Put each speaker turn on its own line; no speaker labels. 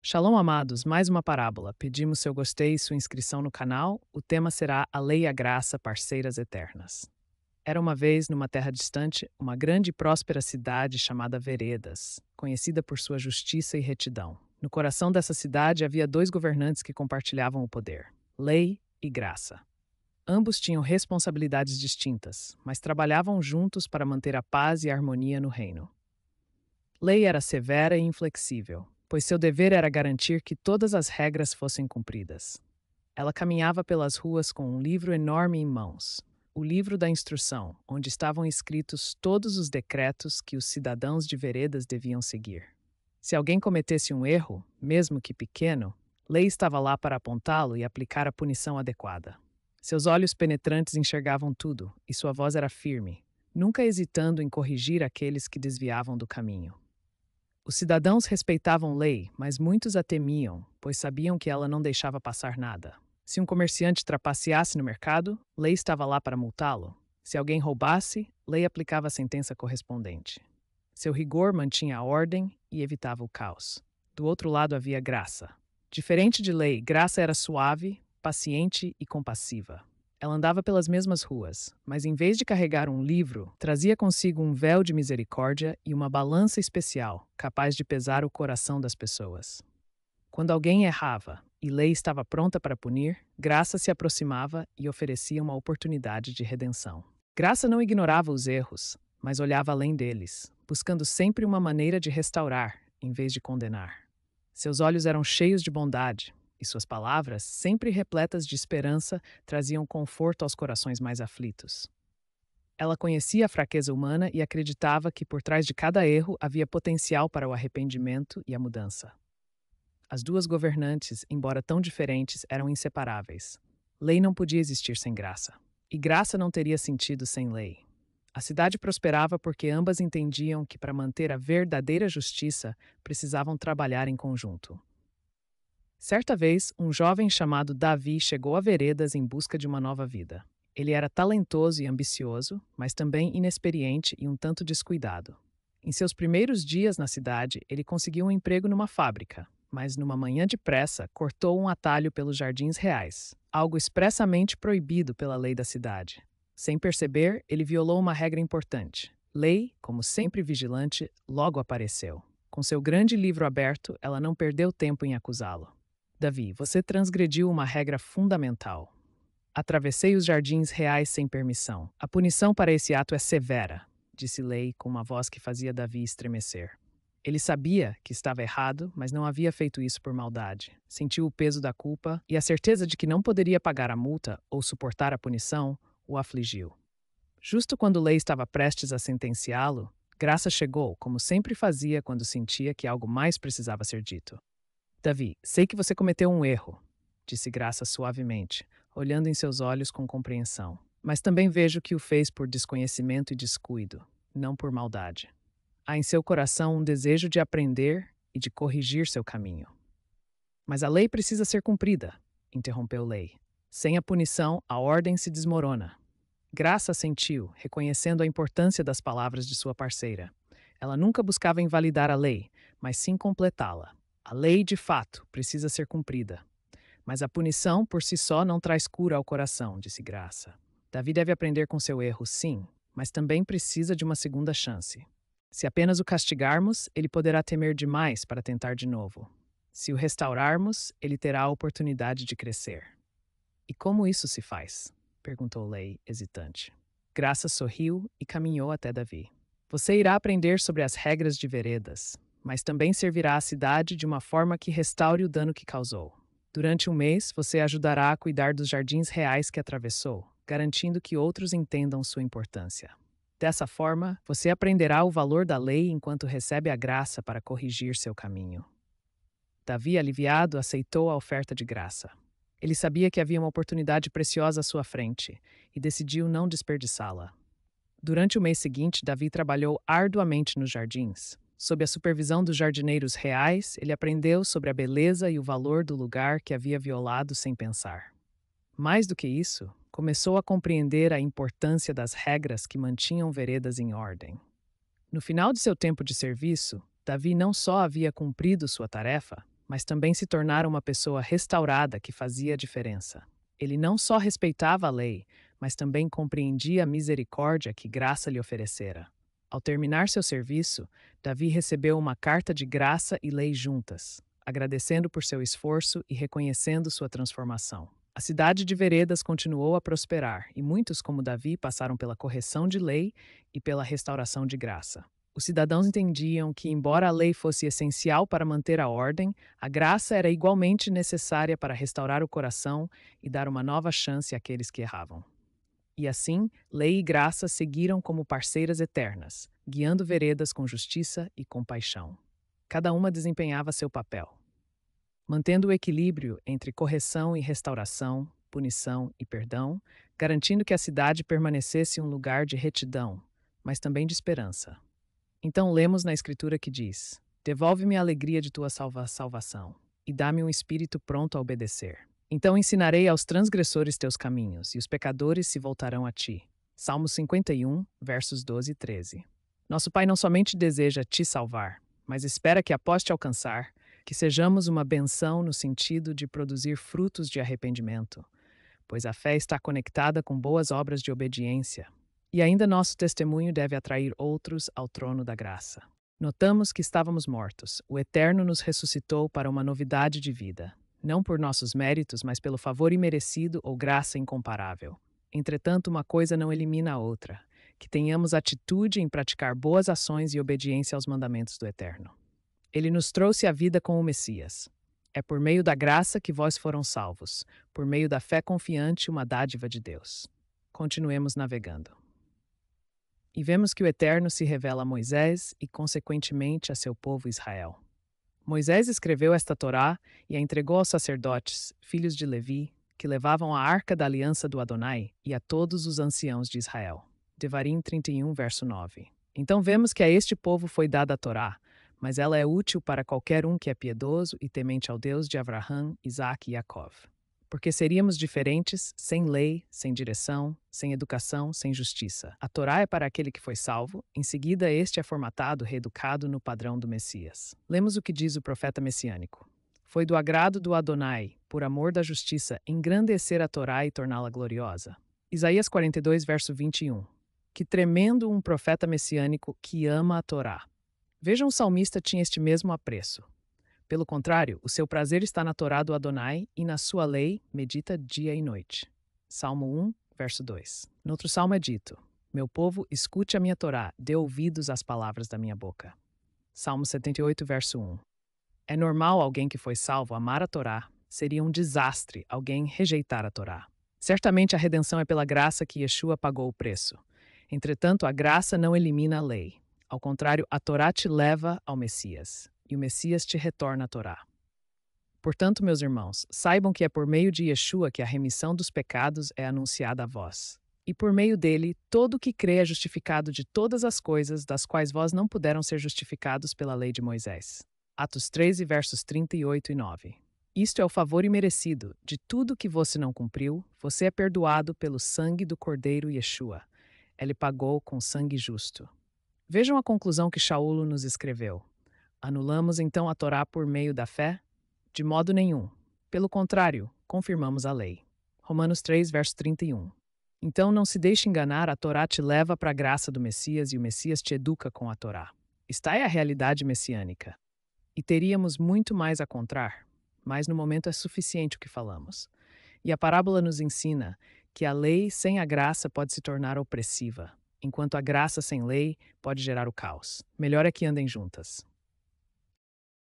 Shalom, amados, mais uma parábola. Pedimos seu gostei e sua inscrição no canal. O tema será A Lei e a Graça, Parceiras Eternas. Era uma vez, numa terra distante, uma grande e próspera cidade chamada Veredas, conhecida por sua justiça e retidão. No coração dessa cidade havia dois governantes que compartilhavam o poder: Lei e Graça. Ambos tinham responsabilidades distintas, mas trabalhavam juntos para manter a paz e a harmonia no reino. Lei era severa e inflexível, pois seu dever era garantir que todas as regras fossem cumpridas. Ela caminhava pelas ruas com um livro enorme em mãos, o livro da instrução, onde estavam escritos todos os decretos que os cidadãos de Veredas deviam seguir. Se alguém cometesse um erro, mesmo que pequeno, Lei estava lá para apontá-lo e aplicar a punição adequada. Seus olhos penetrantes enxergavam tudo, e sua voz era firme, nunca hesitando em corrigir aqueles que desviavam do caminho. Os cidadãos respeitavam Lei, mas muitos a temiam, pois sabiam que ela não deixava passar nada. Se um comerciante trapaceasse no mercado, Lei estava lá para multá-lo. Se alguém roubasse, Lei aplicava a sentença correspondente. Seu rigor mantinha a ordem e evitava o caos. Do outro lado havia Graça. Diferente de Lei, Graça era suave, paciente e compassiva. Ela andava pelas mesmas ruas, mas em vez de carregar um livro, trazia consigo um véu de misericórdia e uma balança especial, capaz de pesar o coração das pessoas. Quando alguém errava e Lei estava pronta para punir, Graça se aproximava e oferecia uma oportunidade de redenção. Graça não ignorava os erros, mas olhava além deles, buscando sempre uma maneira de restaurar, em vez de condenar. Seus olhos eram cheios de bondade, e suas palavras, sempre repletas de esperança, traziam conforto aos corações mais aflitos. Ela conhecia a fraqueza humana e acreditava que por trás de cada erro havia potencial para o arrependimento e a mudança. As duas governantes, embora tão diferentes, eram inseparáveis. Lei não podia existir sem Graça, e Graça não teria sentido sem Lei. A cidade prosperava porque ambas entendiam que, para manter a verdadeira justiça, precisavam trabalhar em conjunto. Certa vez, um jovem chamado Davi chegou a Veredas em busca de uma nova vida. Ele era talentoso e ambicioso, mas também inexperiente e um tanto descuidado. Em seus primeiros dias na cidade, ele conseguiu um emprego numa fábrica, mas numa manhã de pressa, cortou um atalho pelos jardins reais, algo expressamente proibido pela lei da cidade. Sem perceber, ele violou uma regra importante. Lei, como sempre vigilante, logo apareceu. Com seu grande livro aberto, ela não perdeu tempo em acusá-lo. Davi, você transgrediu uma regra fundamental. Atravessei os jardins reais sem permissão. A punição para esse ato é severa, disse Lei com uma voz que fazia Davi estremecer. Ele sabia que estava errado, mas não havia feito isso por maldade. Sentiu o peso da culpa e a certeza de que não poderia pagar a multa ou suportar a punição o afligiu. Justo quando Lei estava prestes a sentenciá-lo, Graça chegou, como sempre fazia quando sentia que algo mais precisava ser dito. Davi, sei que você cometeu um erro, disse Graça suavemente, olhando em seus olhos com compreensão. Mas também vejo que o fez por desconhecimento e descuido, não por maldade. Há em seu coração um desejo de aprender e de corrigir seu caminho. Mas a lei precisa ser cumprida, interrompeu Lei. Sem a punição, a ordem se desmorona. Graça sentiu, reconhecendo a importância das palavras de sua parceira. Ela nunca buscava invalidar a lei, mas sim completá-la. A lei, de fato, precisa ser cumprida. Mas a punição, por si só, não traz cura ao coração, disse Graça. Davi deve aprender com seu erro, sim, mas também precisa de uma segunda chance. Se apenas o castigarmos, ele poderá temer demais para tentar de novo. Se o restaurarmos, ele terá a oportunidade de crescer. E como isso se faz? Perguntou Lei, hesitante. Graça sorriu e caminhou até Davi. Você irá aprender sobre as regras de Veredas, mas também servirá à cidade de uma forma que restaure o dano que causou. Durante um mês, você ajudará a cuidar dos jardins reais que atravessou, garantindo que outros entendam sua importância. Dessa forma, você aprenderá o valor da lei enquanto recebe a graça para corrigir seu caminho. Davi, aliviado, aceitou a oferta de Graça. Ele sabia que havia uma oportunidade preciosa à sua frente e decidiu não desperdiçá-la. Durante o mês seguinte, Davi trabalhou arduamente nos jardins. Sob a supervisão dos jardineiros reais, ele aprendeu sobre a beleza e o valor do lugar que havia violado sem pensar. Mais do que isso, começou a compreender a importância das regras que mantinham Veredas em ordem. No final de seu tempo de serviço, Davi não só havia cumprido sua tarefa, mas também se tornara uma pessoa restaurada que fazia a diferença. Ele não só respeitava a lei, mas também compreendia a misericórdia que graça lhe oferecera. Ao terminar seu serviço, Davi recebeu uma carta de graça e lei juntas, agradecendo por seu esforço e reconhecendo sua transformação. A cidade de Veredas continuou a prosperar, e muitos, como Davi, passaram pela correção de lei e pela restauração de graça. Os cidadãos entendiam que, embora a lei fosse essencial para manter a ordem, a graça era igualmente necessária para restaurar o coração e dar uma nova chance àqueles que erravam. E assim, lei e graça seguiram como parceiras eternas, guiando Veredas com justiça e compaixão. Cada uma desempenhava seu papel, mantendo o equilíbrio entre correção e restauração, punição e perdão, garantindo que a cidade permanecesse um lugar de retidão, mas também de esperança. Então lemos na Escritura que diz: Devolve-me a alegria de tua salvação, e dá-me um espírito pronto a obedecer. Então ensinarei aos transgressores teus caminhos, e os pecadores se voltarão a ti. Salmo 51, versos 12 e 13. Nosso Pai não somente deseja te salvar, mas espera que, após te alcançar, que sejamos uma benção no sentido de produzir frutos de arrependimento, pois a fé está conectada com boas obras de obediência. E ainda nosso testemunho deve atrair outros ao trono da graça. Notamos que estávamos mortos. O Eterno nos ressuscitou para uma novidade de vida, não por nossos méritos, mas pelo favor imerecido ou graça incomparável. Entretanto, uma coisa não elimina a outra: que tenhamos atitude em praticar boas ações e obediência aos mandamentos do Eterno. Ele nos trouxe a vida com o Messias. É por meio da graça que vós foram salvos, por meio da fé confiante, uma dádiva de Deus. Continuemos navegando. E vemos que o Eterno se revela a Moisés e, consequentemente, a seu povo Israel. Moisés escreveu esta Torá e a entregou aos sacerdotes, filhos de Levi, que levavam a arca da aliança do Adonai, e a todos os anciãos de Israel. Devarim 31, verso 9. Então vemos que a este povo foi dada a Torá, mas ela é útil para qualquer um que é piedoso e temente ao Deus de Avraham, Isaque e Jacov. Porque seríamos diferentes, sem lei, sem direção, sem educação, sem justiça. A Torá é para aquele que foi salvo, em seguida este é formatado, reeducado no padrão do Messias. Lemos o que diz o profeta messiânico. Foi do agrado do Adonai, por amor da justiça, engrandecer a Torá e torná-la gloriosa. Isaías 42, verso 21. Que tremendo um profeta messiânico que ama a Torá. Vejam, o salmista tinha este mesmo apreço. Pelo contrário, o seu prazer está na Torá do Adonai e na sua lei medita dia e noite. Salmo 1, verso 2. No outro salmo é dito: Meu povo, escute a minha Torá, dê ouvidos às palavras da minha boca. Salmo 78, verso 1. É normal alguém que foi salvo amar a Torá, seria um desastre alguém rejeitar a Torá. Certamente a redenção é pela graça que Yeshua pagou o preço. Entretanto, a graça não elimina a lei. Ao contrário, a Torá te leva ao Messias, e o Messias te retorna a Torá. Portanto, meus irmãos, saibam que é por meio de Yeshua que a remissão dos pecados é anunciada a vós. E por meio dele, todo o que crê é justificado de todas as coisas das quais vós não puderam ser justificados pela lei de Moisés. Atos 13, versos 38 e 9. Isto é o favor imerecido: de tudo que você não cumpriu, você é perdoado pelo sangue do Cordeiro Yeshua. Ele pagou com sangue justo. Vejam a conclusão que Shaul nos escreveu. Anulamos então a Torá por meio da fé? De modo nenhum. Pelo contrário, confirmamos a lei. Romanos 3, verso 31. Então não se deixe enganar, a Torá te leva para a graça do Messias e o Messias te educa com a Torá. Esta é a realidade messiânica. E teríamos muito mais a contar, mas no momento é suficiente o que falamos. E a parábola nos ensina que a lei sem a graça pode se tornar opressiva, enquanto a graça sem lei pode gerar o caos. Melhor é que andem juntas.